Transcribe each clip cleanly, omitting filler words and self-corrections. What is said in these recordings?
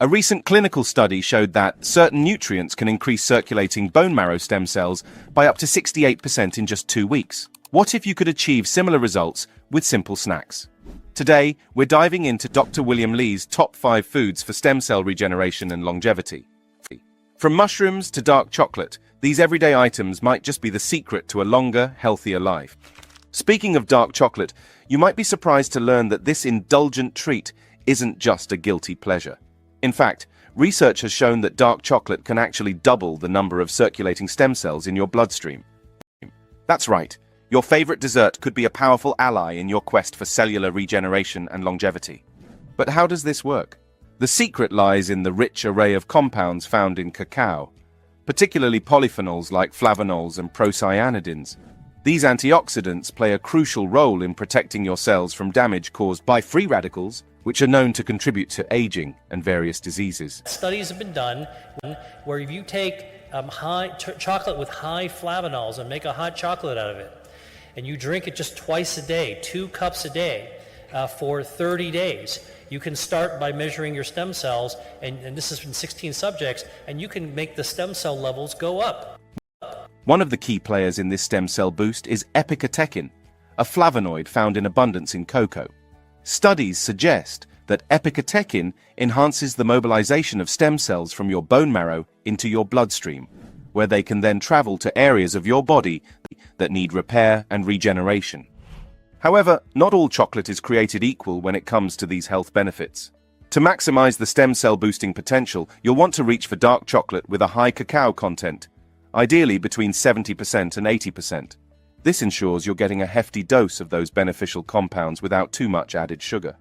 A recent clinical study showed that certain nutrients can increase circulating bone marrow stem cells by up to 68% in just 2 weeks. What if you could achieve similar results with simple snacks? Today, we're diving into Dr. William Li's top 5 foods for stem cell regeneration and longevity. From mushrooms to dark chocolate, these everyday items might just be the secret to a longer, healthier life. Speaking of dark chocolate, you might be surprised to learn that this indulgent treat isn't just a guilty pleasure. In fact, research has shown that dark chocolate can actually double the number of circulating stem cells in your bloodstream. That's right, your favorite dessert could be a powerful ally in your quest for cellular regeneration and longevity. But how does this work? The secret lies in the rich array of compounds found in cacao, particularly polyphenols like flavonols and procyanidins. These antioxidants play a crucial role in protecting your cells from damage caused by free radicals, which are known to contribute to aging and various diseases. Studies have been done where if you take chocolate with high flavonols and make a hot chocolate out of it, and you drink it just twice a day, 2 cups a day, for 30 days, you can start by measuring your stem cells, and this is in 16 subjects, and you can make the stem cell levels go up. One of the key players in this stem cell boost is epicatechin, a flavonoid found in abundance in cocoa. Studies suggest that epicatechin enhances the mobilization of stem cells from your bone marrow into your bloodstream, where they can then travel to areas of your body that need repair and regeneration. However, not all chocolate is created equal when it comes to these health benefits. To maximize the stem cell boosting potential, you'll want to reach for dark chocolate with a high cacao content, ideally between 70% and 80%. This ensures you're getting a hefty dose of those beneficial compounds without too much added sugar.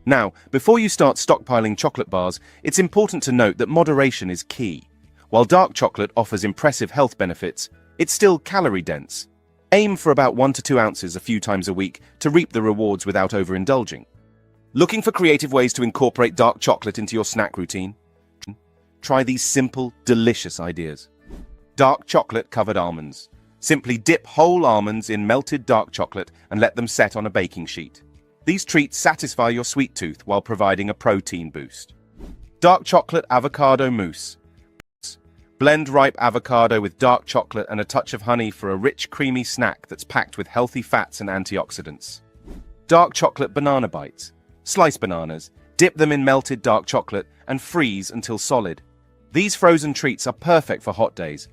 Now, before you start stockpiling chocolate bars, it's important to note that moderation is key. While dark chocolate offers impressive health benefits, it's still calorie-dense. Aim for about 1 to 2 ounces a few times a week to reap the rewards without overindulging. Looking for creative ways to incorporate dark chocolate into your snack routine? Try these simple, delicious ideas. Dark chocolate-covered almonds. Simply dip whole almonds in melted dark chocolate and let them set on a baking sheet. These treats satisfy your sweet tooth while providing a protein boost. Dark chocolate avocado mousse. Blend ripe avocado with dark chocolate and a touch of honey for a rich, creamy snack that's packed with healthy fats and antioxidants. Dark chocolate banana bites. Slice bananas, dip them in melted dark chocolate, and freeze until solid. These frozen treats are perfect for hot days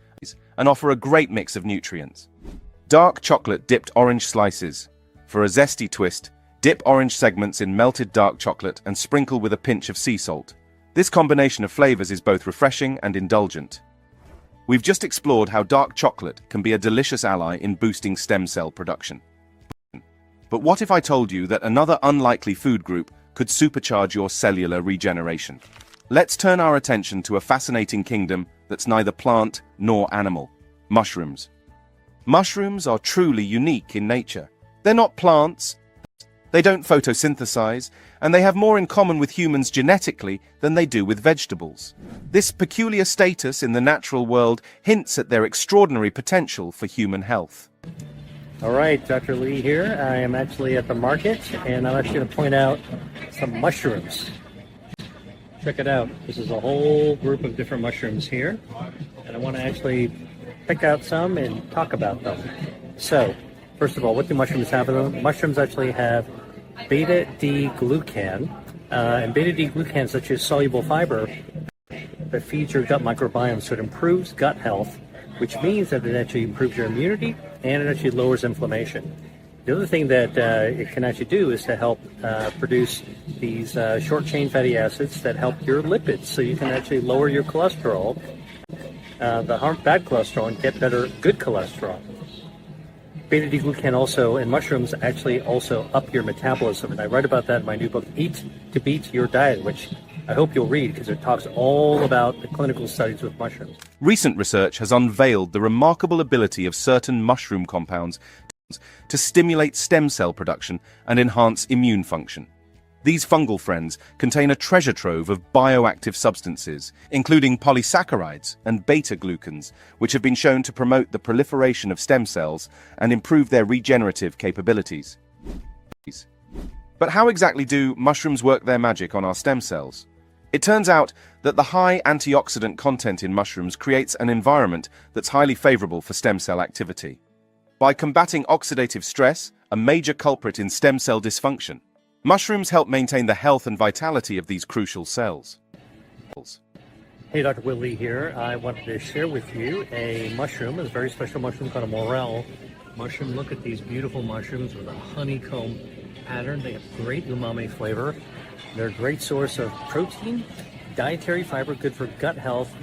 and offer a great mix of nutrients. Dark chocolate dipped orange slices. For a zesty twist, dip orange segments in melted dark chocolate and sprinkle with a pinch of sea salt. This combination of flavors is both refreshing and indulgent. We've just explored how dark chocolate can be a delicious ally in boosting stem cell production. But what if I told you that another unlikely food group could supercharge your cellular regeneration? Let's turn our attention to a fascinating kingdom that's neither plant nor animal: mushrooms. Mushrooms are truly unique in nature. They're not plants, they don't photosynthesize, and they have more in common with humans genetically than they do with vegetables. This peculiar status in the natural world hints at their extraordinary potential for human health. All right, Dr. Li here. I am actually at the market, and I'm actually going to point out some mushrooms. Check it out. This is a whole group of different mushrooms here, and I want to actually pick out some and talk about them. So, first of all, what do mushrooms have in them? Mushrooms actually have beta-D-glucan, and beta-D-glucan is actually a soluble fiber that feeds your gut microbiome, so it improves gut health, which means that it actually improves your immunity and it actually lowers inflammation. The other thing that it can actually do is to help produce these short-chain fatty acids that help your lipids, so you can actually lower your cholesterol, bad cholesterol, and get better good cholesterol. Beta-D-glucan also in mushrooms actually also up your metabolism, and I write about that in my new book, Eat to Beat Your Diet, which I hope you'll read because it talks all about the clinical studies with mushrooms. Recent research has unveiled the remarkable ability of certain mushroom compounds to stimulate stem cell production and enhance immune function. These fungal friends contain a treasure trove of bioactive substances, including polysaccharides and beta-glucans, which have been shown to promote the proliferation of stem cells and improve their regenerative capabilities. But how exactly do mushrooms work their magic on our stem cells? It turns out that the high antioxidant content in mushrooms creates an environment that's highly favorable for stem cell activity. By combating oxidative stress, a major culprit in stem cell dysfunction, mushrooms help maintain the health and vitality of these crucial cells. Hey, Dr. Willie here. I wanted to share with you a mushroom, a very special mushroom called a morel mushroom. Look at these beautiful mushrooms with a honeycomb pattern. They have great umami flavor. They're a great source of protein, dietary fiber, good for gut health,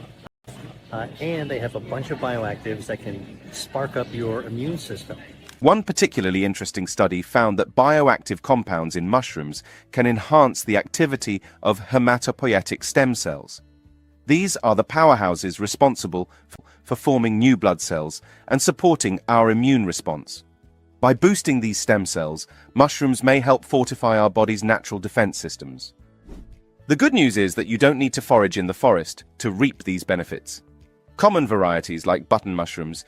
and they have a bunch of bioactives that can spark up your immune system. One particularly interesting study found that bioactive compounds in mushrooms can enhance the activity of hematopoietic stem cells. These are the powerhouses responsible for forming new blood cells and supporting our immune response. By boosting these stem cells, mushrooms may help fortify our body's natural defense systems. The good news is that you don't need to forage in the forest to reap these benefits. Common varieties like button mushrooms,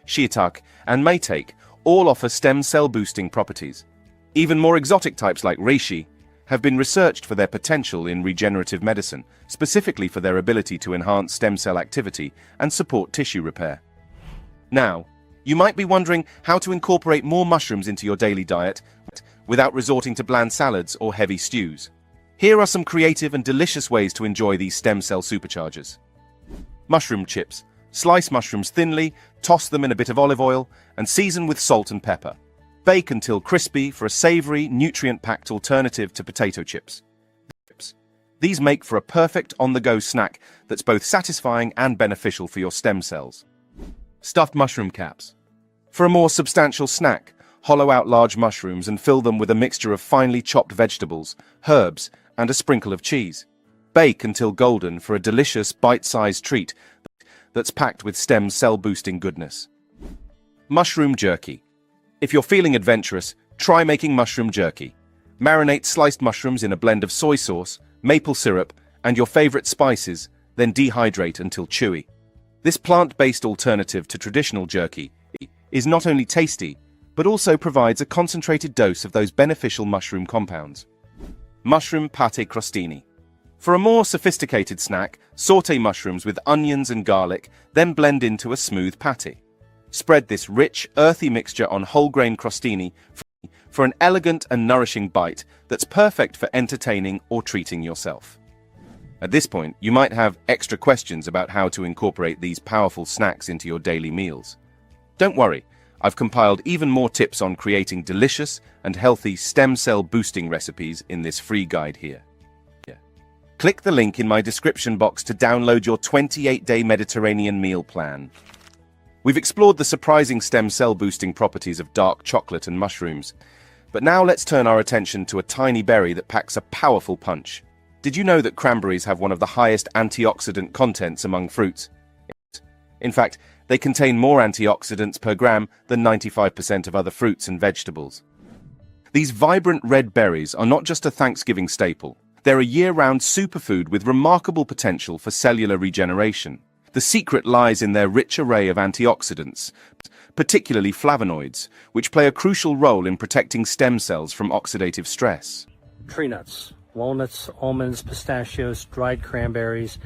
shiitake, and maitake all offer stem cell boosting properties. Even more exotic types like reishi have been researched for their potential in regenerative medicine, specifically for their ability to enhance stem cell activity and support tissue repair. Now, you might be wondering how to incorporate more mushrooms into your daily diet without resorting to bland salads or heavy stews. Here are some creative and delicious ways to enjoy these stem cell superchargers. Mushroom chips. Slice mushrooms thinly, toss them in a bit of olive oil, and season with salt and pepper. Bake until crispy for a savory, nutrient-packed alternative to potato chips. These make for a perfect on-the-go snack that's both satisfying and beneficial for your stem cells. Stuffed mushroom caps. For a more substantial snack, hollow out large mushrooms and fill them with a mixture of finely chopped vegetables, herbs, and a sprinkle of cheese. Bake until golden for a delicious bite-sized treat that's packed with stem cell-boosting goodness. Mushroom jerky. If you're feeling adventurous, try making mushroom jerky. Marinate sliced mushrooms in a blend of soy sauce, maple syrup, and your favorite spices, then dehydrate until chewy. This plant-based alternative to traditional jerky is not only tasty, but also provides a concentrated dose of those beneficial mushroom compounds. Mushroom pate crostini. For a more sophisticated snack, sauté mushrooms with onions and garlic, then blend into a smooth pate. Spread this rich, earthy mixture on whole-grain crostini for an elegant and nourishing bite that's perfect for entertaining or treating yourself. At this point, you might have extra questions about how to incorporate these powerful snacks into your daily meals. Don't worry, I've compiled even more tips on creating delicious and healthy stem cell boosting recipes in this free guide here. Click the link in my description box to download your 28-day Mediterranean meal plan. We've explored the surprising stem cell boosting properties of dark chocolate and mushrooms, but now let's turn our attention to a tiny berry that packs a powerful punch. Did you know that cranberries have one of the highest antioxidant contents among fruits? In fact, they contain more antioxidants per gram than 95% of other fruits and vegetables. These vibrant red berries are not just a Thanksgiving staple. They're a year-round superfood with remarkable potential for cellular regeneration. The secret lies in their rich array of antioxidants, particularly flavonoids, which play a crucial role in protecting stem cells from oxidative stress. Tree nuts, walnuts, almonds, pistachios, dried cranberries.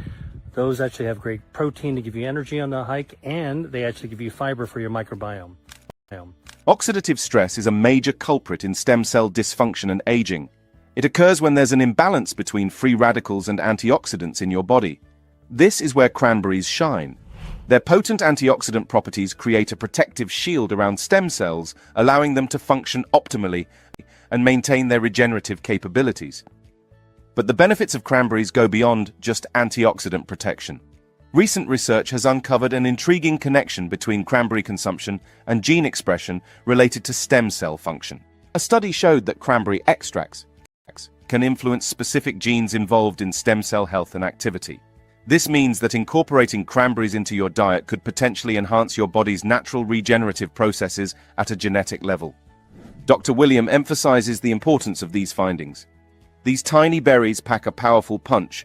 Those actually have great protein to give you energy on the hike, and they actually give you fiber for your microbiome. Oxidative stress is a major culprit in stem cell dysfunction and aging. It occurs when there's an imbalance between free radicals and antioxidants in your body. This is where cranberries shine. Their potent antioxidant properties create a protective shield around stem cells, allowing them to function optimally and maintain their regenerative capabilities. But the benefits of cranberries go beyond just antioxidant protection. Recent research has uncovered an intriguing connection between cranberry consumption and gene expression related to stem cell function. A study showed that cranberry extracts can influence specific genes involved in stem cell health and activity. This means that incorporating cranberries into your diet could potentially enhance your body's natural regenerative processes at a genetic level. Dr. William emphasizes the importance of these findings. These tiny berries pack a powerful punch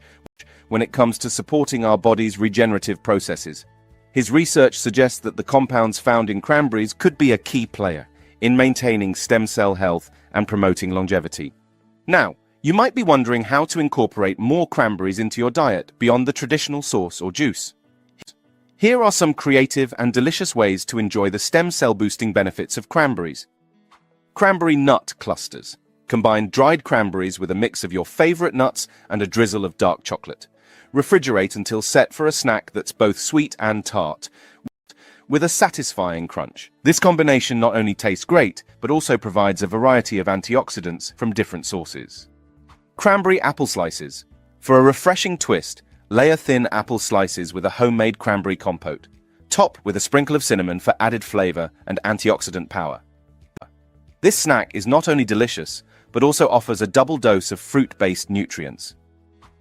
when it comes to supporting our body's regenerative processes. His research suggests that the compounds found in cranberries could be a key player in maintaining stem cell health and promoting longevity. Now, You might be wondering how to incorporate more cranberries into your diet beyond the traditional sauce or juice. Here are some creative and delicious ways to enjoy the stem cell boosting benefits of cranberries. Cranberry nut clusters. Combine dried cranberries with a mix of your favorite nuts and a drizzle of dark chocolate. Refrigerate until set for a snack that's both sweet and tart, with a satisfying crunch. This combination not only tastes great, but also provides a variety of antioxidants from different sources. Cranberry apple slices. For a refreshing twist, layer thin apple slices with a homemade cranberry compote. Top with a sprinkle of cinnamon for added flavor and antioxidant power. This snack is not only delicious, but also offers a double dose of fruit-based nutrients.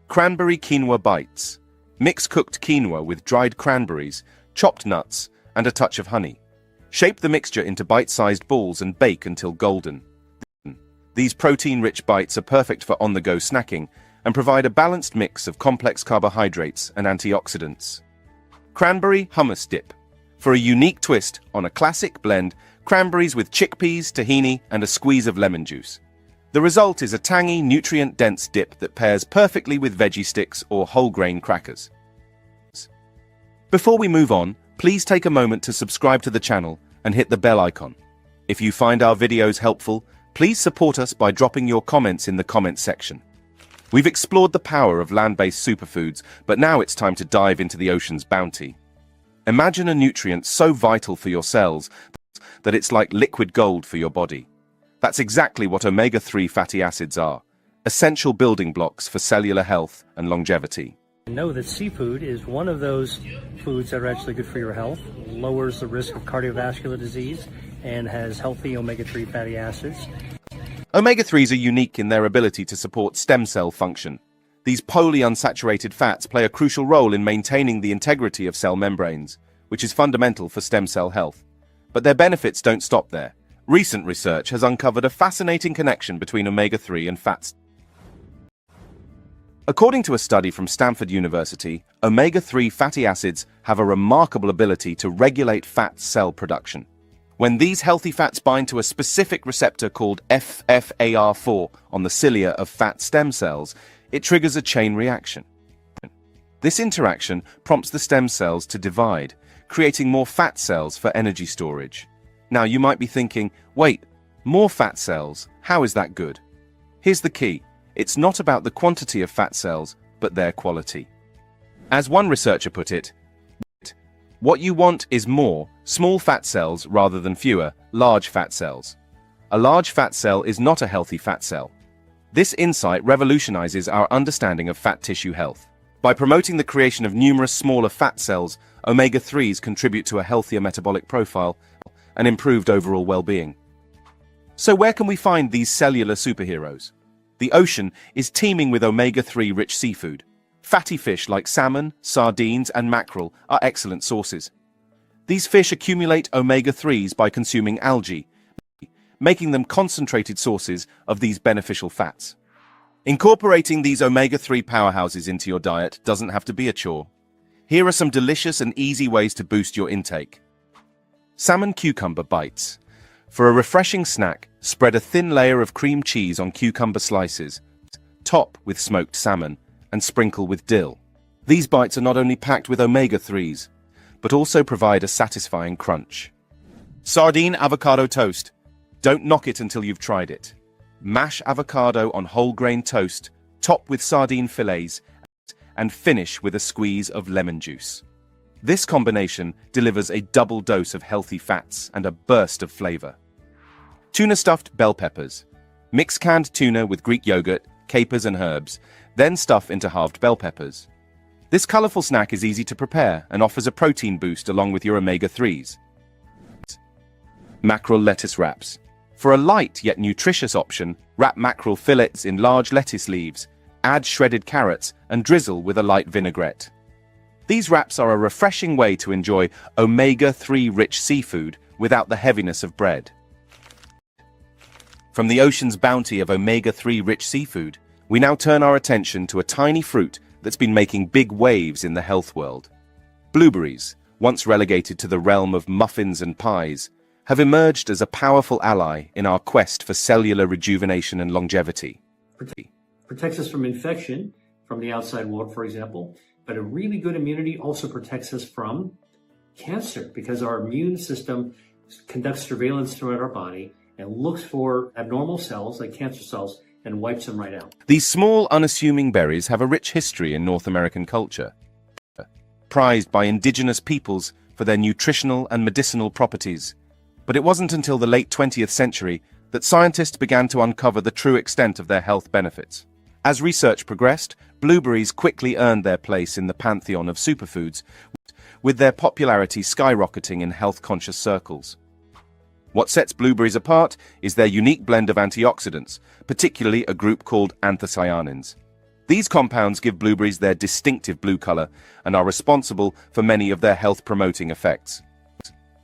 Cranberry quinoa bites. Mix cooked quinoa with dried cranberries, chopped nuts, and a touch of honey. Shape the mixture into bite-sized balls and bake until golden. These protein-rich bites are perfect for on-the-go snacking and provide a balanced mix of complex carbohydrates and antioxidants. Cranberry hummus dip. For a unique twist on a classic blend, cranberries with chickpeas, tahini, and a squeeze of lemon juice. The result is a tangy, nutrient-dense dip that pairs perfectly with veggie sticks or whole-grain crackers. Before we move on, please take a moment to subscribe to the channel and hit the bell icon. If you find our videos helpful, please support us by dropping your comments in the comments section. We've explored the power of land-based superfoods, but now it's time to dive into the ocean's bounty. Imagine a nutrient so vital for your cells that it's like liquid gold for your body. That's exactly what omega-3 fatty acids are, essential building blocks for cellular health and longevity. Know that seafood is one of those foods that are actually good for your health, lowers the risk of cardiovascular disease, and has healthy omega-3 fatty acids. Omega-3s are unique in their ability to support stem cell function. These polyunsaturated fats play a crucial role in maintaining the integrity of cell membranes, which is fundamental for stem cell health. But their benefits don't stop there. Recent research has uncovered a fascinating connection between omega-3 and fats. According to a study from Stanford University, omega-3 fatty acids have a remarkable ability to regulate fat cell production. When these healthy fats bind to a specific receptor called FFAR4 on the cilia of fat stem cells, it triggers a chain reaction. This interaction prompts the stem cells to divide, creating more fat cells for energy storage. Now you might be thinking, wait, more fat cells, how is that good? Here's the key. It's not about the quantity of fat cells, but their quality. As one researcher put it, what you want is more small fat cells rather than fewer large fat cells. A large fat cell is not a healthy fat cell. This insight revolutionizes our understanding of fat tissue health. By promoting the creation of numerous smaller fat cells, omega-3s contribute to a healthier metabolic profile and improved overall well-being. So where can we find these cellular superheroes? The ocean is teeming with omega-3 rich seafood. Fatty fish like salmon, sardines, and mackerel are excellent sources. These fish accumulate omega-3s by consuming algae, making them concentrated sources of these beneficial fats. Incorporating these omega-3 powerhouses into your diet doesn't have to be a chore. Here are some delicious and easy ways to boost your intake. Salmon cucumber bites. For a refreshing snack, spread a thin layer of cream cheese on cucumber slices, top with smoked salmon, and sprinkle with dill. These bites are not only packed with omega-3s, but also provide a satisfying crunch. Sardine avocado toast. Don't knock it until you've tried it. Mash avocado on whole grain toast, top with sardine fillets, and finish with a squeeze of lemon juice. This combination delivers a double dose of healthy fats and a burst of flavor. Tuna stuffed bell peppers. Mix canned tuna with Greek yogurt, capers and herbs, then stuff into halved bell peppers. This colorful snack is easy to prepare and offers a protein boost along with your omega-3s. Mackerel lettuce wraps. For a light yet nutritious option, wrap mackerel fillets in large lettuce leaves, add shredded carrots, and drizzle with a light vinaigrette. These wraps are a refreshing way to enjoy omega-3 rich seafood without the heaviness of bread. From the ocean's bounty of omega-3 rich seafood, we now turn our attention to a tiny fruit that's been making big waves in the health world. Blueberries, once relegated to the realm of muffins and pies, have emerged as a powerful ally in our quest for cellular rejuvenation and longevity. protects us from infection from the outside world, for example, but a really good immunity also protects us from cancer because our immune system conducts surveillance throughout our body and looks for abnormal cells like cancer cells and wipes them right out. These small, unassuming berries have a rich history in North American culture, prized by indigenous peoples for their nutritional and medicinal properties. But it wasn't until the late 20th century that scientists began to uncover the true extent of their health benefits. As research progressed, blueberries quickly earned their place in the pantheon of superfoods, with their popularity skyrocketing in health-conscious circles. What sets blueberries apart is their unique blend of antioxidants, particularly a group called anthocyanins. These compounds give blueberries their distinctive blue color and are responsible for many of their health-promoting effects.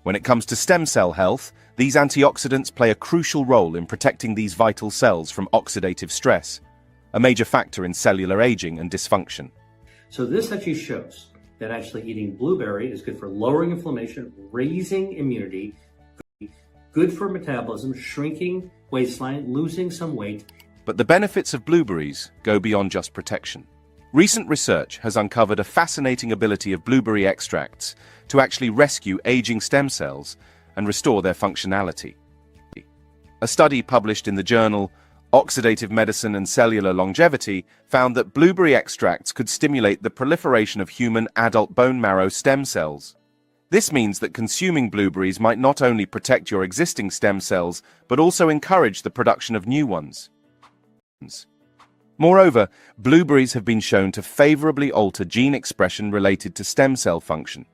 When it comes to stem cell health, these antioxidants play a crucial role in protecting these vital cells from oxidative stress, a major factor in cellular aging and dysfunction. So this actually shows that actually eating blueberry is good for lowering inflammation, raising immunity, good for metabolism, shrinking waistline, losing some weight. But the benefits of blueberries go beyond just protection. Recent research has uncovered a fascinating ability of blueberry extracts to actually rescue aging stem cells and restore their functionality. A study published in the journal Oxidative Medicine and Cellular Longevity found that blueberry extracts could stimulate the proliferation of human adult bone marrow stem cells. This means that consuming blueberries might not only protect your existing stem cells, but also encourage the production of new ones. Moreover, blueberries have been shown to favorably alter gene expression related to stem cell function.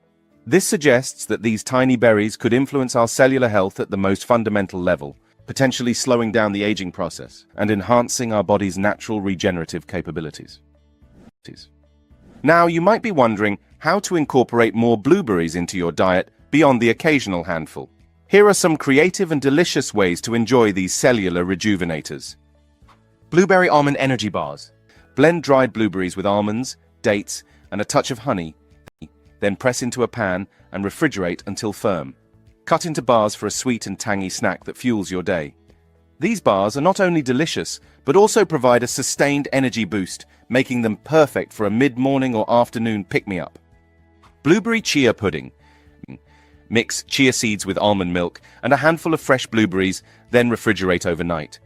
This suggests that these tiny berries could influence our cellular health at the most fundamental level, potentially slowing down the aging process and enhancing our body's natural regenerative capabilities. Now, you might be wondering how to incorporate more blueberries into your diet beyond the occasional handful. Here are some creative and delicious ways to enjoy these cellular rejuvenators. Blueberry almond energy bars. Blend dried blueberries with almonds, dates, and a touch of honey. Then press into a pan and refrigerate until firm. Cut into bars for a sweet and tangy snack that fuels your day. These bars are not only delicious, but also provide a sustained energy boost, making them perfect for a mid-morning or afternoon pick-me-up. Blueberry chia pudding. Mix chia seeds with almond milk and a handful of fresh blueberries, then refrigerate overnight.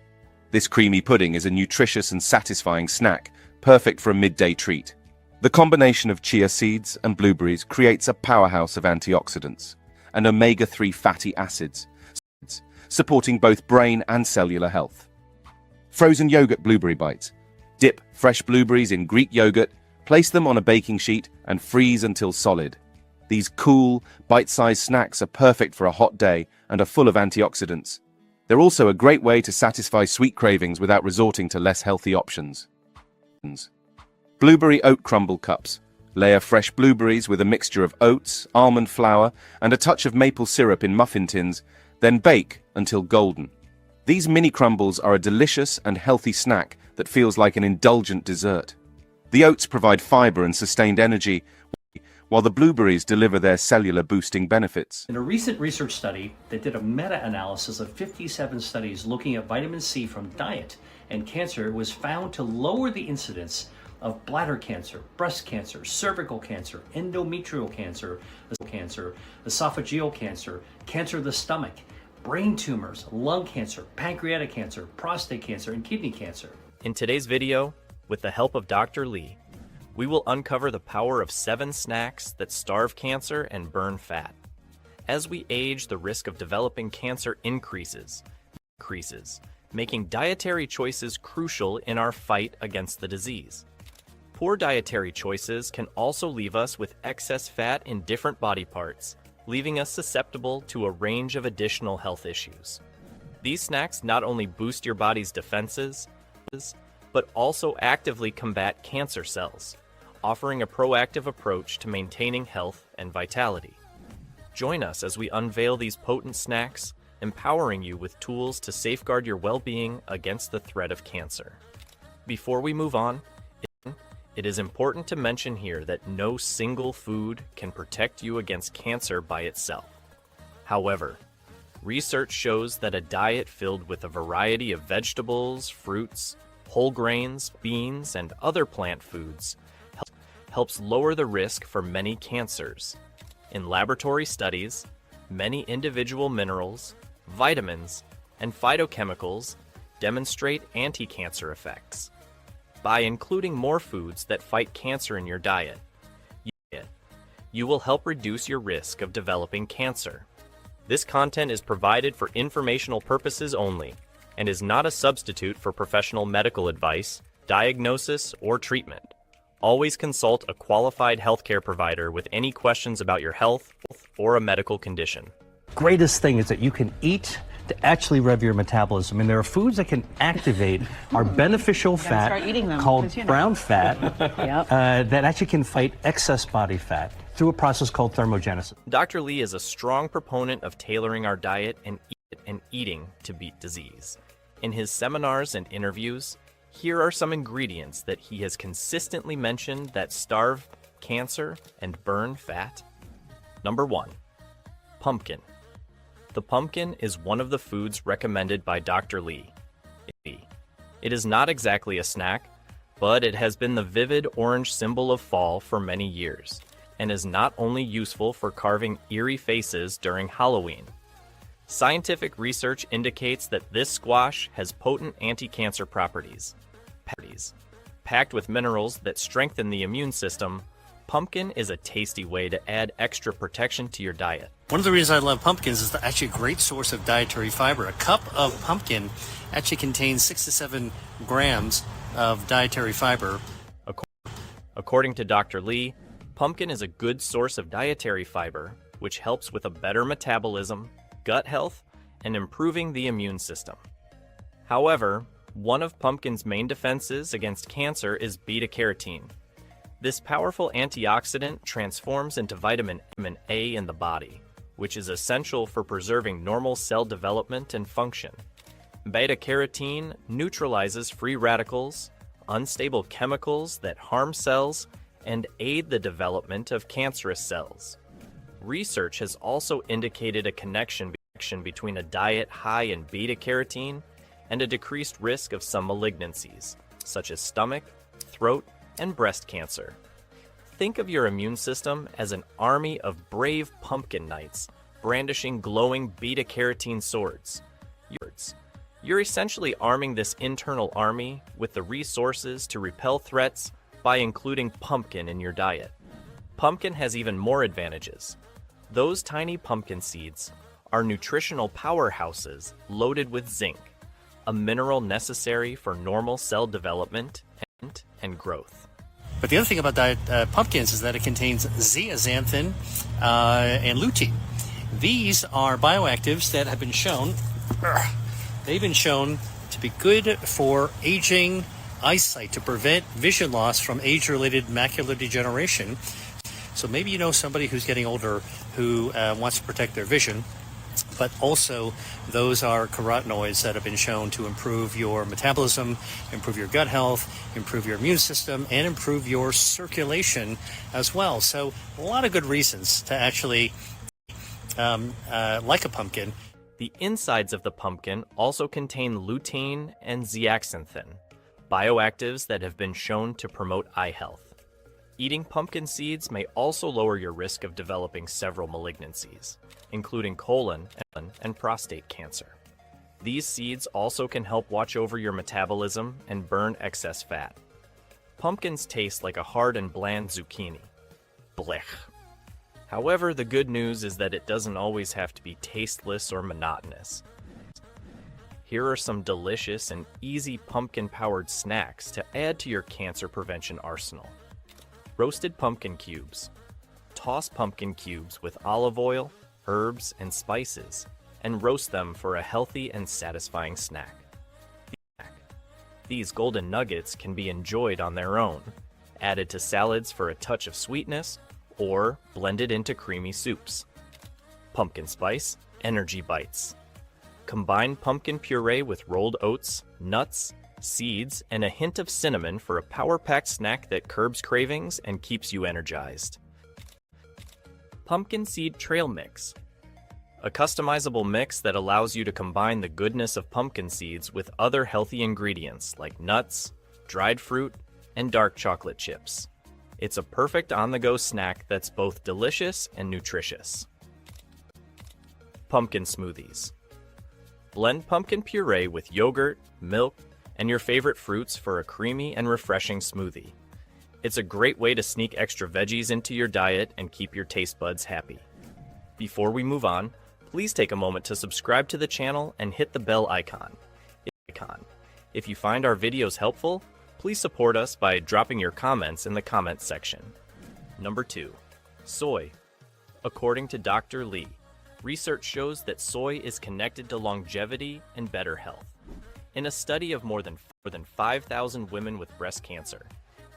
This creamy pudding is a nutritious and satisfying snack, perfect for a midday treat. The combination of chia seeds and blueberries creates a powerhouse of antioxidants and omega-3 fatty acids, supporting both brain and cellular health. Frozen yogurt blueberry bites. Dip fresh blueberries in Greek yogurt, place them on a baking sheet, and freeze until solid. These cool, bite-sized snacks are perfect for a hot day and are full of antioxidants. They're also a great way to satisfy sweet cravings without resorting to less healthy options. Blueberry oat crumble cups. Layer fresh blueberries with a mixture of oats, almond flour, and a touch of maple syrup in muffin tins, then bake until golden. These mini crumbles are a delicious and healthy snack that feels like an indulgent dessert. The oats provide fiber and sustained energy, while the blueberries deliver their cellular boosting benefits. In a recent research study, they did a meta-analysis of 57 studies looking at vitamin C from diet and cancer. It was found to lower the incidence of bladder cancer, breast cancer, cervical cancer, endometrial cancer, esophageal cancer, cancer of the stomach, brain tumors, lung cancer, pancreatic cancer, prostate cancer, and kidney cancer. In today's video, with the help of Dr. Lee, we will uncover the power of 7 snacks that starve cancer and burn fat. As we age, the risk of developing cancer increases, making dietary choices crucial in our fight against the disease. Poor dietary choices can also leave us with excess fat in different body parts, leaving us susceptible to a range of additional health issues. These snacks not only boost your body's defenses, but also actively combat cancer cells, offering a proactive approach to maintaining health and vitality. Join us as we unveil these potent snacks, empowering you with tools to safeguard your well-being against the threat of cancer. Before we move on, it is important to mention here that no single food can protect you against cancer by itself. However, research shows that a diet filled with a variety of vegetables, fruits, whole grains, beans, and other plant foods helps lower the risk for many cancers. In laboratory studies, many individual minerals, vitamins, and phytochemicals demonstrate anti-cancer effects. By including more foods that fight cancer in your diet, you will help reduce your risk of developing cancer. This content is provided for informational purposes only and is not a substitute for professional medical advice, diagnosis, or treatment. Always consult a qualified healthcare provider with any questions about your health or a medical condition. Greatest thing is that you can eat to actually rev your metabolism. And there are foods that can activate our beneficial fat called brown fat that actually can fight excess body fat through a process called thermogenesis. Dr. Lee is a strong proponent of tailoring our diet and eating to beat disease. In his seminars and interviews, here are some ingredients that he has consistently mentioned that starve cancer and burn fat. Number 1, pumpkin. The pumpkin is one of the foods recommended by Dr. Lee. It is not exactly a snack, but it has been the vivid orange symbol of fall for many years, and is not only useful for carving eerie faces during Halloween. Scientific research indicates that this squash has potent anti-cancer properties. Packed with minerals that strengthen the immune system, pumpkin is a tasty way to add extra protection to your diet. One of the reasons I love pumpkins is actually a great source of dietary fiber. A cup of pumpkin actually contains 6 to 7 grams of dietary fiber. According to Dr. Lee, pumpkin is a good source of dietary fiber, which helps with a better metabolism, gut health, and improving the immune system. However, one of pumpkin's main defenses against cancer is beta-carotene. This powerful antioxidant transforms into vitamin A in the body, which is essential for preserving normal cell development and function. Beta-carotene neutralizes free radicals, unstable chemicals that harm cells, and aid the development of cancerous cells. Research has also indicated a connection between a diet high in beta-carotene and a decreased risk of some malignancies, such as stomach, throat, and breast cancer. Think of your immune system as an army of brave pumpkin knights brandishing glowing beta-carotene swords. You're essentially arming this internal army with the resources to repel threats by including pumpkin in your diet. Pumpkin has even more advantages. Those tiny pumpkin seeds are nutritional powerhouses loaded with zinc, a mineral necessary for normal cell development and growth. But the other thing about pumpkins is that it contains zeaxanthin and lutein. These are bioactives that have been shown, to be good for aging eyesight, to prevent vision loss from age-related macular degeneration. So maybe you know somebody who's getting older who wants to protect their vision, but also those are carotenoids that have been shown to improve your metabolism, improve your gut health, improve your immune system, and improve your circulation as well. So a lot of good reasons to actually like a pumpkin. The insides of the pumpkin also contain lutein and zeaxanthin, bioactives that have been shown to promote eye health. Eating pumpkin seeds may also lower your risk of developing several malignancies, including colon and prostate cancer. These seeds also can help watch over your metabolism and burn excess fat. Pumpkins taste like a hard and bland zucchini. Blech. However, the good news is that it doesn't always have to be tasteless or monotonous. Here are some delicious and easy pumpkin-powered snacks to add to your cancer prevention arsenal. Roasted pumpkin cubes. Toss pumpkin cubes with olive oil, herbs, and spices, and roast them for a healthy and satisfying snack. These golden nuggets can be enjoyed on their own, added to salads for a touch of sweetness, or blended into creamy soups. Pumpkin spice energy bites. Combine pumpkin puree with rolled oats, nuts, seeds, and a hint of cinnamon for a power-packed snack that curbs cravings and keeps you energized. Pumpkin seed trail mix. a customizable mix that allows you to combine the goodness of pumpkin seeds with other healthy ingredients like nuts, dried fruit, and dark chocolate chips. It's a perfect on-the-go snack that's both delicious and nutritious. Pumpkin smoothies. Blend pumpkin puree with yogurt, milk, and your favorite fruits for a creamy and refreshing smoothie. It's a great way to sneak extra veggies into your diet and keep your taste buds happy. Before we move on, please take a moment to subscribe to the channel and hit the bell icon. If you find our videos helpful, please support us by dropping your comments in the comments section. Number 2. Soy. According to Dr. Lee, research shows that soy is connected to longevity and better health. In a study of more than 5,000 women with breast cancer,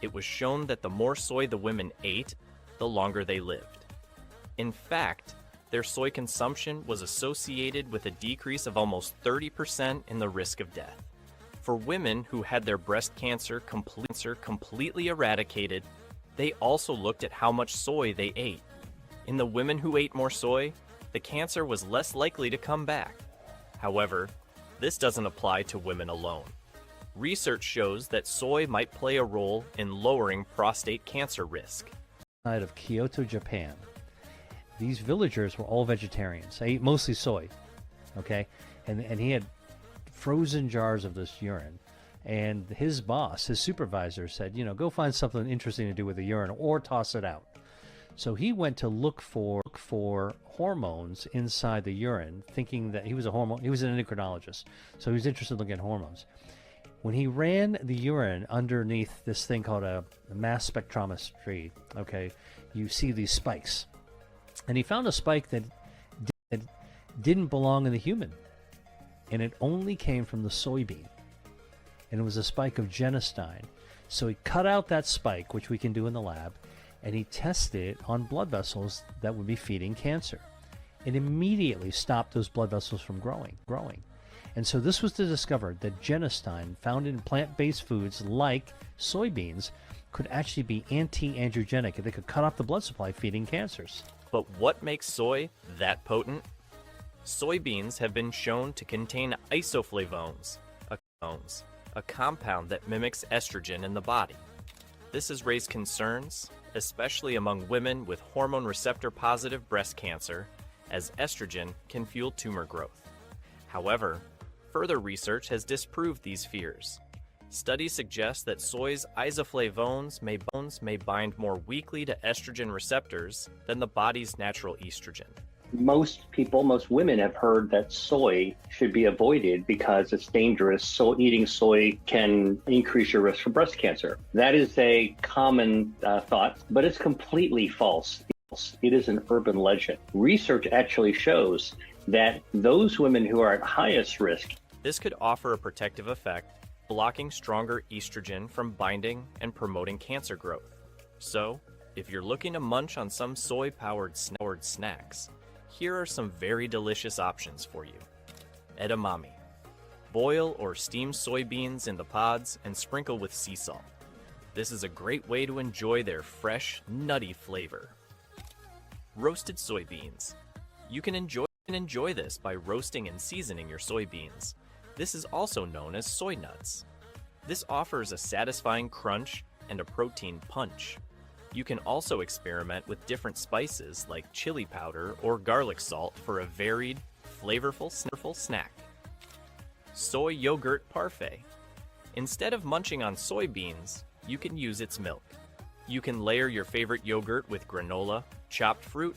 it was shown that the more soy the women ate, the longer they lived. In fact, their soy consumption was associated with a decrease of almost 30% in the risk of death. For women who had their breast cancer completely eradicated, they also looked at how much soy they ate. In the women who ate more soy, the cancer was less likely to come back. However, this doesn't apply to women alone. Research shows that soy might play a role in lowering prostate cancer risk. Outside of Kyoto, Japan, these villagers were all vegetarians. They ate mostly soy, okay? And he had frozen jars of this urine. And his boss, his supervisor, said, you know, go find something interesting to do with the urine or toss it out. So he went to look for hormones inside the urine, thinking that he was an endocrinologist. So he was interested in looking at hormones. When he ran the urine underneath this thing called a mass spectrometry, okay, you see these spikes. And he found a spike that didn't belong in the human. And it only came from the soybean. And it was a spike of genistein. So he cut out that spike, which we can do in the lab, and he tested it on blood vessels that would be feeding cancer. It immediately stopped those blood vessels from growing. And so this was to discover that genistein found in plant-based foods like soybeans could actually be anti-angiogenic. They could cut off the blood supply feeding cancers. But what makes soy that potent? Soybeans have been shown to contain isoflavones, a compound that mimics estrogen in the body. This has raised concerns, especially among women with hormone receptor-positive breast cancer, as estrogen can fuel tumor growth. However, further research has disproved these fears. Studies suggest that soy's isoflavones may bind more weakly to estrogen receptors than the body's natural estrogen. Most women have heard that soy should be avoided because it's dangerous. So eating soy can increase your risk for breast cancer. That is a common thought, but it's completely false. It is an urban legend. Research actually shows that those women who are at highest risk. This could offer a protective effect, blocking stronger estrogen from binding and promoting cancer growth. So, if you're looking to munch on some soy-powered snacks, here are some very delicious options for you. Edamame. Boil or steam soybeans in the pods and sprinkle with sea salt. This is a great way to enjoy their fresh, nutty flavor. Roasted soybeans. You can enjoy this by roasting and seasoning your soybeans. This is also known as soy nuts. This offers a satisfying crunch and a protein punch. You can also experiment with different spices like chili powder or garlic salt for a varied, flavorful snack. Soy yogurt parfait. Instead of munching on soybeans, you can use its milk. You can layer your favorite yogurt with granola, chopped fruit,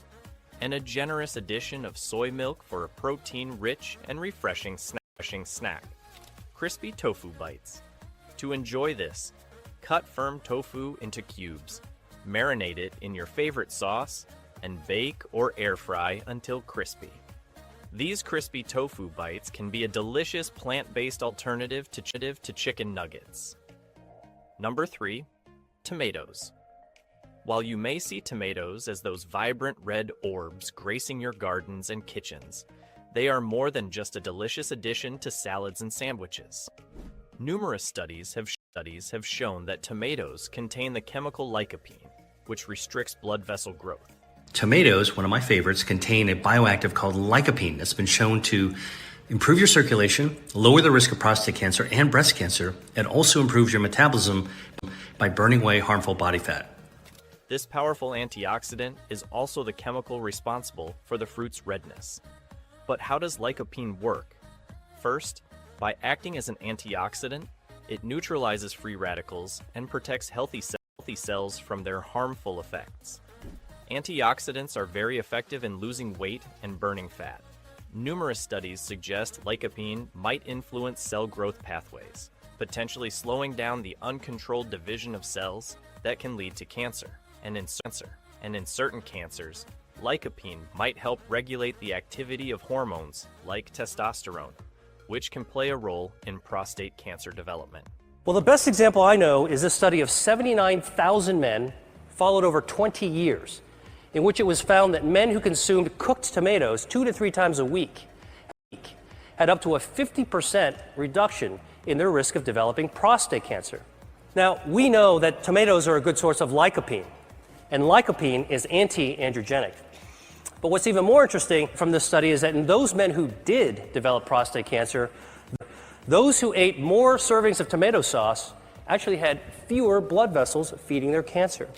and a generous addition of soy milk for a protein-rich and refreshing snack. Crispy tofu bites. To enjoy this, cut firm tofu into cubes. Marinate it in your favorite sauce and bake or air fry until crispy. These crispy tofu bites can be a delicious plant-based alternative to chicken nuggets. Number 3, tomatoes. While you may see tomatoes as those vibrant red orbs gracing your gardens and kitchens, they are more than just a delicious addition to salads and sandwiches. Numerous studies have shown that tomatoes contain the chemical lycopene, which restricts blood vessel growth. Tomatoes, one of my favorites, contain a bioactive called lycopene that's been shown to improve your circulation, lower the risk of prostate cancer and breast cancer, and also improves your metabolism by burning away harmful body fat. This powerful antioxidant is also the chemical responsible for the fruit's redness. But how does lycopene work? First, by acting as an antioxidant, it neutralizes free radicals and protects healthy cells from their harmful effects. Antioxidants are very effective in losing weight and burning fat. Numerous studies suggest lycopene might influence cell growth pathways, potentially slowing down the uncontrolled division of cells that can lead to cancer. And in certain cancers, lycopene might help regulate the activity of hormones like testosterone, which can play a role in prostate cancer development. Well, the best example I know is a study of 79,000 men followed over 20 years, in which it was found that men who consumed cooked tomatoes 2 to 3 times a week had up to a 50% reduction in their risk of developing prostate cancer. Now, we know that tomatoes are a good source of lycopene, and lycopene is anti-androgenic. But what's even more interesting from this study is that in those men who did develop prostate cancer, those who ate more servings of tomato sauce actually had fewer blood vessels feeding their cancer.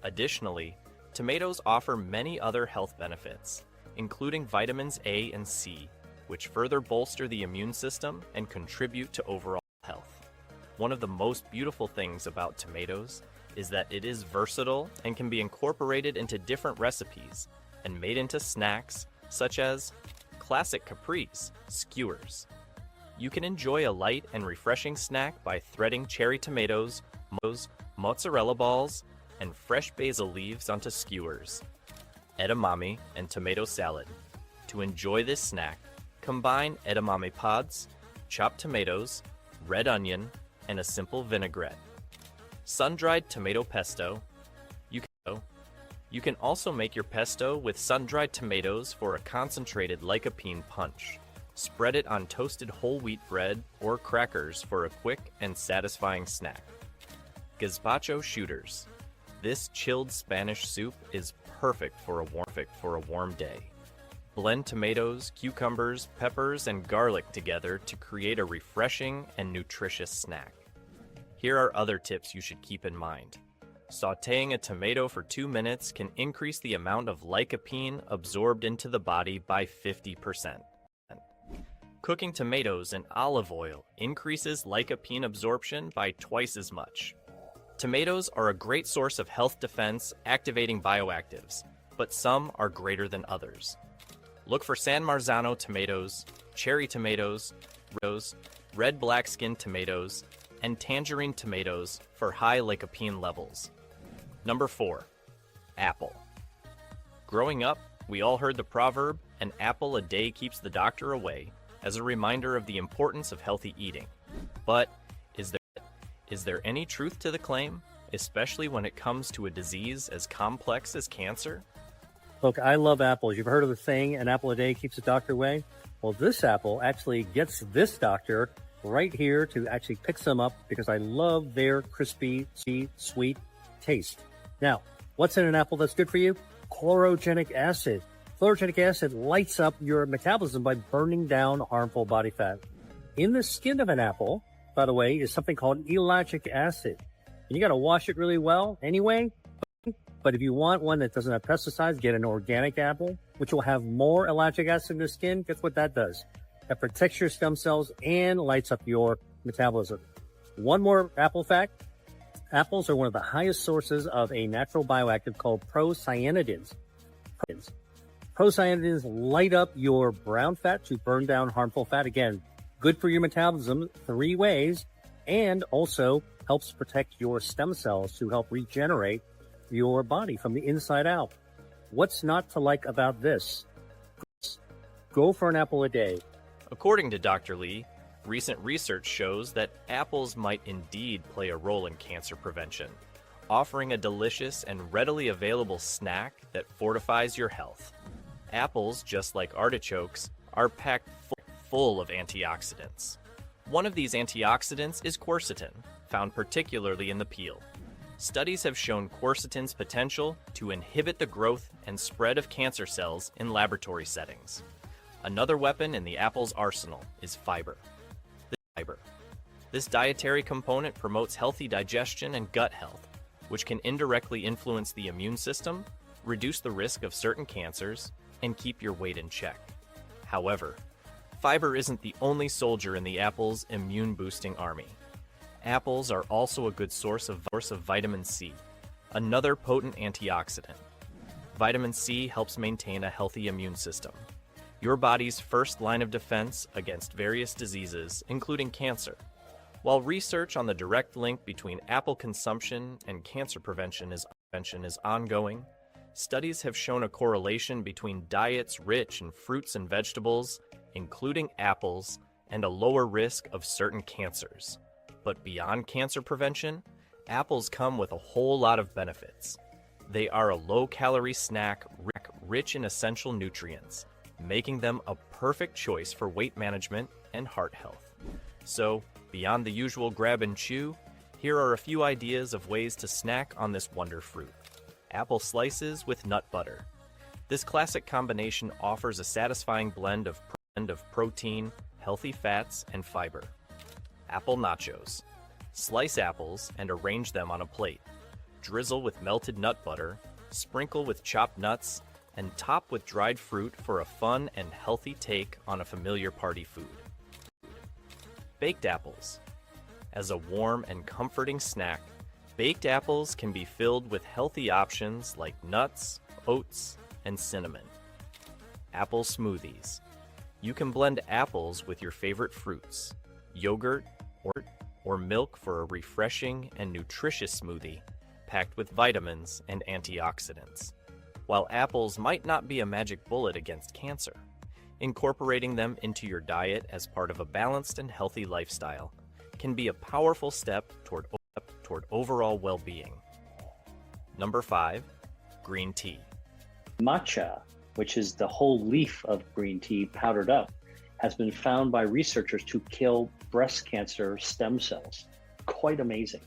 Additionally, tomatoes offer many other health benefits, including vitamins A and C, which further bolster the immune system and contribute to overall health. One of the most beautiful things about tomatoes is that it is versatile and can be incorporated into different recipes and made into snacks such as classic capris, skewers. You can enjoy a light and refreshing snack by threading cherry tomatoes, mozzarella balls, and fresh basil leaves onto skewers. Edamame and tomato salad. To enjoy this snack, combine edamame pods, chopped tomatoes, red onion, and a simple vinaigrette. Sun-dried tomato pesto. You can also make your pesto with sun-dried tomatoes for a concentrated lycopene punch. Spread it on toasted whole wheat bread or crackers for a quick and satisfying snack. Gazpacho shooters. This chilled Spanish soup is perfect for a warm day. Blend tomatoes, cucumbers, peppers, and garlic together to create a refreshing and nutritious snack. Here are other tips you should keep in mind. Sautéing a tomato for 2 minutes can increase the amount of lycopene absorbed into the body by 50%. Cooking tomatoes in olive oil increases lycopene absorption by twice as much. Tomatoes are a great source of health defense activating bioactives, but some are greater than others. Look for San Marzano tomatoes, cherry tomatoes, red black skin tomatoes, and tangerine tomatoes for high lycopene levels. Number 4, apple. Growing up, we all heard the proverb, "An apple a day keeps the doctor away," as a reminder of the importance of healthy eating. But is there any truth to the claim, especially when it comes to a disease as complex as cancer? Look, I love apples. You've heard of the saying, "An apple a day keeps the doctor away"? Well, this apple actually gets this doctor right here to actually pick some up because I love their crispy, sweet taste. Now, what's in an apple that's good for you? Chlorogenic acid. Chlorogenic acid lights up your metabolism by burning down harmful body fat. In the skin of an apple, by the way, is something called ellagic acid. And you got to wash it really well anyway. But if you want one that doesn't have pesticides, get an organic apple, which will have more ellagic acid in the skin. Guess what that does? That protects your stem cells and lights up your metabolism. One more apple fact. Apples are one of the highest sources of a natural bioactive called procyanidins. Procyanidins light up your brown fat to burn down harmful fat. Again, good for your metabolism 3 ways, and also helps protect your stem cells to help regenerate your body from the inside out. What's not to like about this? Go for an apple a day. According to Dr. Lee, recent research shows that apples might indeed play a role in cancer prevention, offering a delicious and readily available snack that fortifies your health. Apples, just like artichokes, are packed full of antioxidants. One of these antioxidants is quercetin, found particularly in the peel. Studies have shown quercetin's potential to inhibit the growth and spread of cancer cells in laboratory settings. Another weapon in the apple's arsenal is fiber. This dietary component promotes healthy digestion and gut health, which can indirectly influence the immune system, reduce the risk of certain cancers, and keep your weight in check. However, fiber isn't the only soldier in the apple's immune-boosting army. Apples are also a good source of vitamin C, another potent antioxidant. Vitamin C helps maintain a healthy immune system, your body's first line of defense against various diseases, including cancer. While research on the direct link between apple consumption and cancer prevention is ongoing, studies have shown a correlation between diets rich in fruits and vegetables, including apples, and a lower risk of certain cancers. But beyond cancer prevention, apples come with a whole lot of benefits. They are a low-calorie snack rich in essential nutrients, making them a perfect choice for weight management and heart health. So, beyond the usual grab and chew, here are a few ideas of ways to snack on this wonder fruit. Apple slices with nut butter. This classic combination offers a satisfying blend of protein, healthy fats, and fiber. Apple nachos. Slice apples and arrange them on a plate. Drizzle with melted nut butter, sprinkle with chopped nuts, and top with dried fruit for a fun and healthy take on a familiar party food. Baked apples. As a warm and comforting snack, baked apples can be filled with healthy options like nuts, oats, and cinnamon. Apple smoothies. You can blend apples with your favorite fruits, yogurt, or milk for a refreshing and nutritious smoothie packed with vitamins and antioxidants. While apples might not be a magic bullet against cancer, incorporating them into your diet as part of a balanced and healthy lifestyle can be a powerful step toward overall well-being. Number 5, green tea. Matcha, which is the whole leaf of green tea powdered up, has been found by researchers to kill breast cancer stem cells. Quite amazing.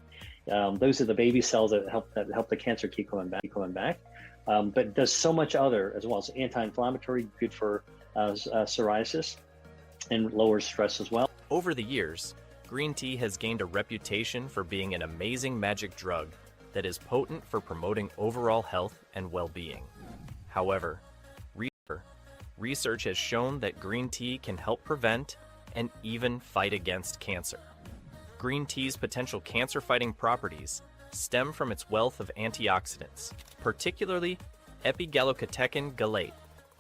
Those are the baby cells that help the cancer keep coming back. But does so much other as well. It's anti-inflammatory, good for psoriasis, and lowers stress as well. Over the years, green tea has gained a reputation for being an amazing magic drug that is potent for promoting overall health and well-being. However, research has shown that green tea can help prevent and even fight against cancer. Green tea's potential cancer-fighting properties stem from its wealth of antioxidants, particularly epigallocatechin gallate.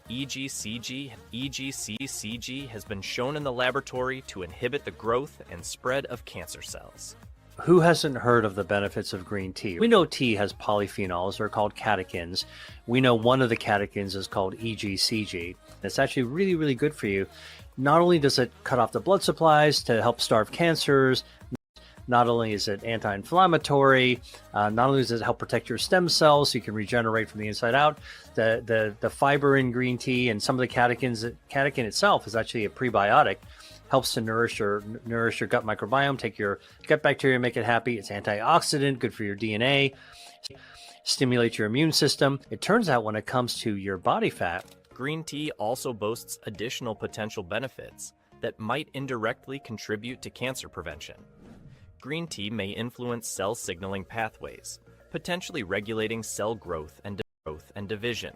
EGCG has been shown in the laboratory to inhibit the growth and spread of cancer cells. Who hasn't heard of the benefits of green tea? We know tea has polyphenols, they're called catechins. We know one of the catechins is called EGCG. It's actually really, really good for you. Not only does it cut off the blood supplies to help starve cancers, not only is it anti-inflammatory, not only does it help protect your stem cells so you can regenerate from the inside out, the fiber in green tea and some of the catechin itself is actually a prebiotic, helps to nourish your gut microbiome, take your gut bacteria, make it happy. It's antioxidant, good for your DNA, stimulates your immune system. It turns out when it comes to your body fat, green tea also boasts additional potential benefits that might indirectly contribute to cancer prevention. Green tea may influence cell signaling pathways, potentially regulating cell growth and division.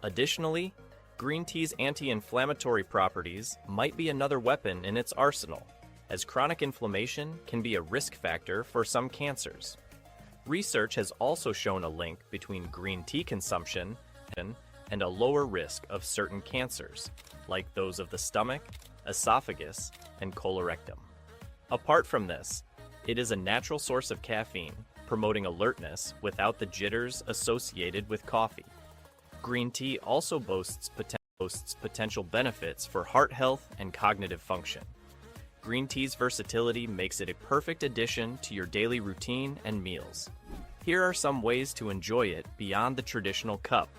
Additionally, green tea's anti-inflammatory properties might be another weapon in its arsenal, as chronic inflammation can be a risk factor for some cancers. Research has also shown a link between green tea consumption and a lower risk of certain cancers, like those of the stomach, esophagus, and colorectum. Apart from this, it is a natural source of caffeine, promoting alertness without the jitters associated with coffee. Green tea also boasts potential benefits for heart health and cognitive function. Green tea's versatility makes it a perfect addition to your daily routine and meals. Here are some ways to enjoy it beyond the traditional cup.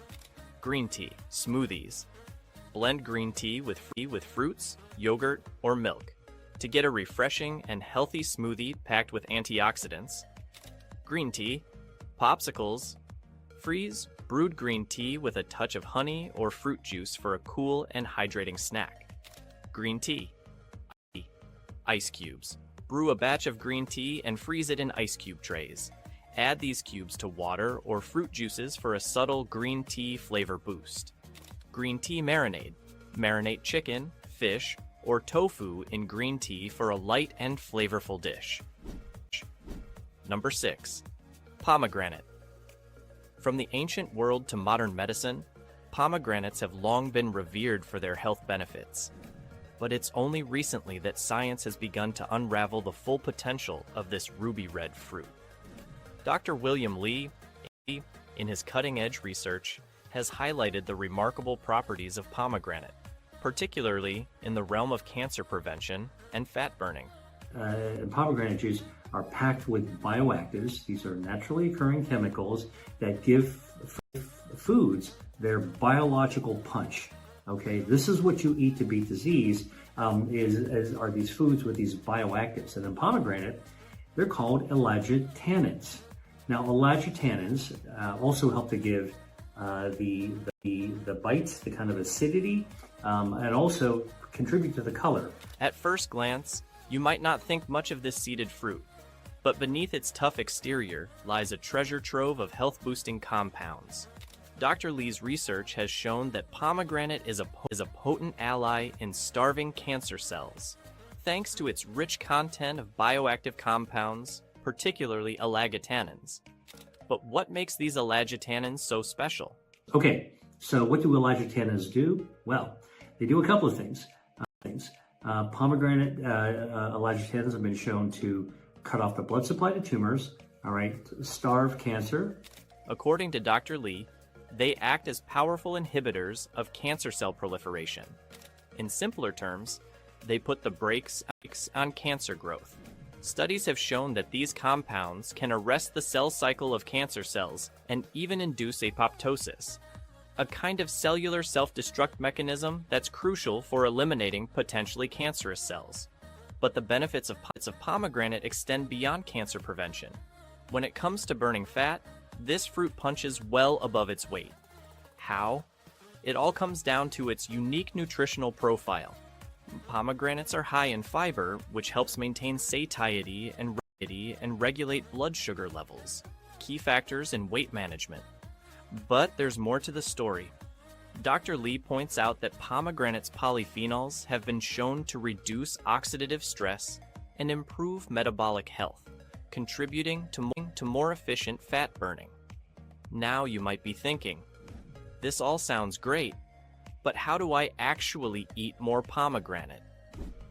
Green tea, smoothies. Blend green tea with fruits, yogurt, or milk to get a refreshing and healthy smoothie packed with antioxidants. Green tea, popsicles. Freeze brewed green tea with a touch of honey or fruit juice for a cool and hydrating snack. Green tea. Ice cubes. Brew a batch of green tea and freeze it in ice cube trays. Add these cubes to water or fruit juices for a subtle green tea flavor boost. Green tea marinade. Marinate chicken, fish, or tofu in green tea for a light and flavorful dish. Number 6. Pomegranate. From the ancient world to modern medicine, pomegranates have long been revered for their health benefits. But it's only recently that science has begun to unravel the full potential of this ruby red fruit. Dr. William Lee, in his cutting-edge research, has highlighted the remarkable properties of pomegranate, particularly in the realm of cancer prevention and fat burning. Pomegranate juice are packed with bioactives. These are naturally occurring chemicals that give foods their biological punch. Okay, this is what you eat to beat disease, are these foods with these bioactives. And in pomegranate, they're called elagitannins. Now, elagitannins also help to give the bites, the kind of acidity, and also contribute to the color. At first glance, you might not think much of this seeded fruit, but beneath its tough exterior lies a treasure trove of health-boosting compounds. Dr. Lee's research has shown that pomegranate is a potent ally in starving cancer cells, thanks to its rich content of bioactive compounds, particularly elagitannins. But what makes these elagitannins so special? Okay, so what do elagitannins do? Well, they do a couple of things. Pomegranate elagitannins have been shown to cut off the blood supply to tumors, all right, starve cancer. According to Dr. Lee, they act as powerful inhibitors of cancer cell proliferation. In simpler terms, they put the brakes on cancer growth. Studies have shown that these compounds can arrest the cell cycle of cancer cells and even induce apoptosis, a kind of cellular self-destruct mechanism that's crucial for eliminating potentially cancerous cells. But the benefits of pomegranate extend beyond cancer prevention. When it comes to burning fat, this fruit punches well above its weight. How? It all comes down to its unique nutritional profile. Pomegranates are high in fiber, which helps maintain satiety and regulate blood sugar levels, key factors in weight management. But there's more to the story. Dr. Lee points out that pomegranate's polyphenols have been shown to reduce oxidative stress and improve metabolic health, contributing to more efficient fat burning. Now you might be thinking, this all sounds great, but how do I actually eat more pomegranate?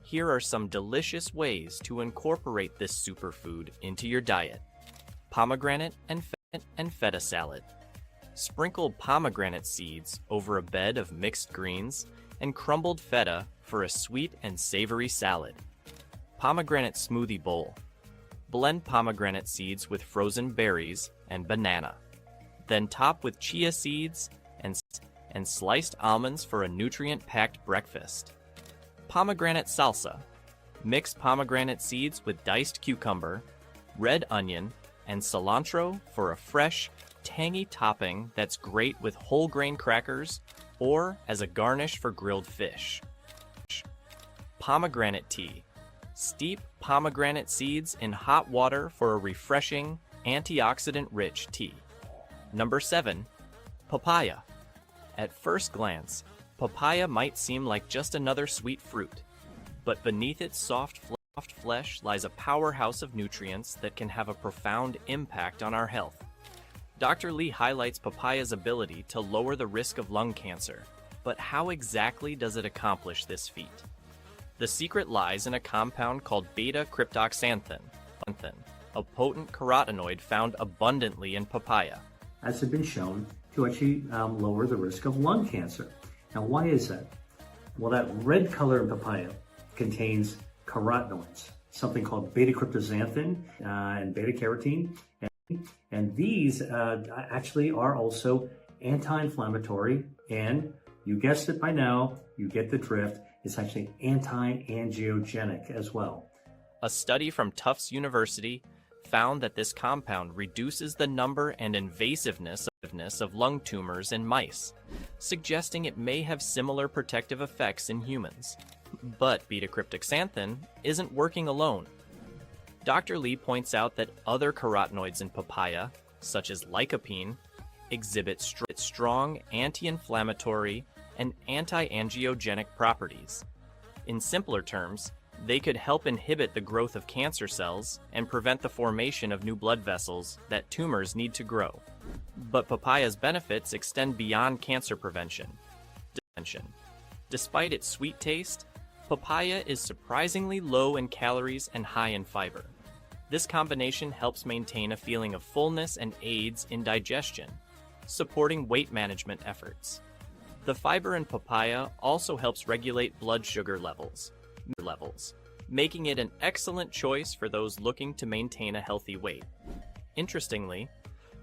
Here are some delicious ways to incorporate this superfood into your diet. Pomegranate and feta salad. Sprinkle pomegranate seeds over a bed of mixed greens and crumbled feta for a sweet and savory salad. Pomegranate smoothie bowl. Blend pomegranate seeds with frozen berries and banana. Then top with chia seeds and sliced almonds for a nutrient-packed breakfast. Pomegranate salsa. Mix pomegranate seeds with diced cucumber, red onion, and cilantro for a fresh, tangy topping that's great with whole grain crackers or as a garnish for grilled fish. Pomegranate tea. Steep pomegranate seeds in hot water for a refreshing, antioxidant-rich tea. Number 7. Papaya. At first glance, papaya might seem like just another sweet fruit, but beneath its soft flesh lies a powerhouse of nutrients that can have a profound impact on our health. Dr. Lee highlights papaya's ability to lower the risk of lung cancer, but how exactly does it accomplish this feat? The secret lies in a compound called beta-cryptoxanthin, a potent carotenoid found abundantly in papaya. Has been shown to actually lower the risk of lung cancer. Now, why is that? Well, that red color in papaya contains carotenoids, something called beta-cryptoxanthin and beta-carotene. And these actually are also anti-inflammatory, and you guessed it by now, you get the drift, it's actually anti-angiogenic as well. A study from Tufts University found that this compound reduces the number and invasiveness of lung tumors in mice, suggesting it may have similar protective effects in humans. But beta-cryptoxanthin isn't working alone. Dr. Lee points out that other carotenoids in papaya, such as lycopene, exhibit strong anti-inflammatory and anti-angiogenic properties. In simpler terms, they could help inhibit the growth of cancer cells and prevent the formation of new blood vessels that tumors need to grow. But papaya's benefits extend beyond cancer prevention. Despite its sweet taste, papaya is surprisingly low in calories and high in fiber. This combination helps maintain a feeling of fullness and aids in digestion, supporting weight management efforts. The fiber in papaya also helps regulate blood sugar levels, making it an excellent choice for those looking to maintain a healthy weight. Interestingly,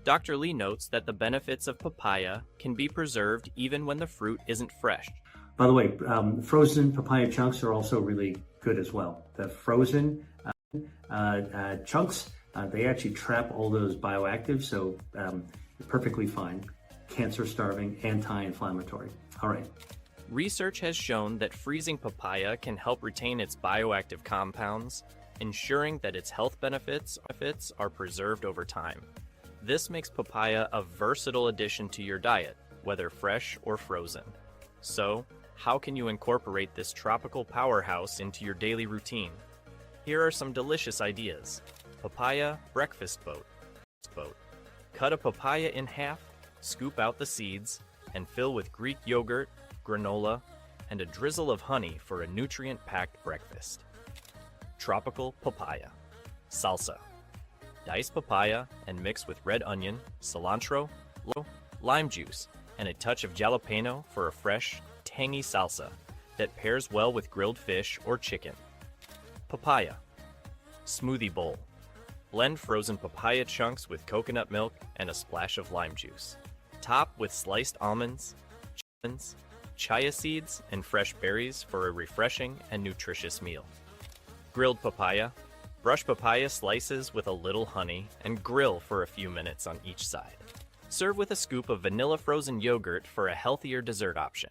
Dr. Lee notes that the benefits of papaya can be preserved even when the fruit isn't fresh. By the way, frozen papaya chunks are also really good as well. The frozen chunks, they actually trap all those bioactives, so perfectly fine. Cancer-starving, anti-inflammatory. All right. Research has shown that freezing papaya can help retain its bioactive compounds, ensuring that its health benefits are preserved over time. This makes papaya a versatile addition to your diet, whether fresh or frozen. So, how can you incorporate this tropical powerhouse into your daily routine? Here are some delicious ideas. Papaya breakfast boat. Cut a papaya in half, scoop out the seeds, and fill with Greek yogurt, granola, and a drizzle of honey for a nutrient-packed breakfast. Tropical papaya. Salsa. Dice papaya and mix with red onion, cilantro, lime juice, and a touch of jalapeno for a fresh, tangy salsa that pairs well with grilled fish or chicken. Papaya. Smoothie bowl. Blend frozen papaya chunks with coconut milk and a splash of lime juice. Top with sliced almonds, chia seeds, and fresh berries for a refreshing and nutritious meal. Grilled papaya. Brush papaya slices with a little honey and grill for a few minutes on each side. Serve with a scoop of vanilla frozen yogurt for a healthier dessert option.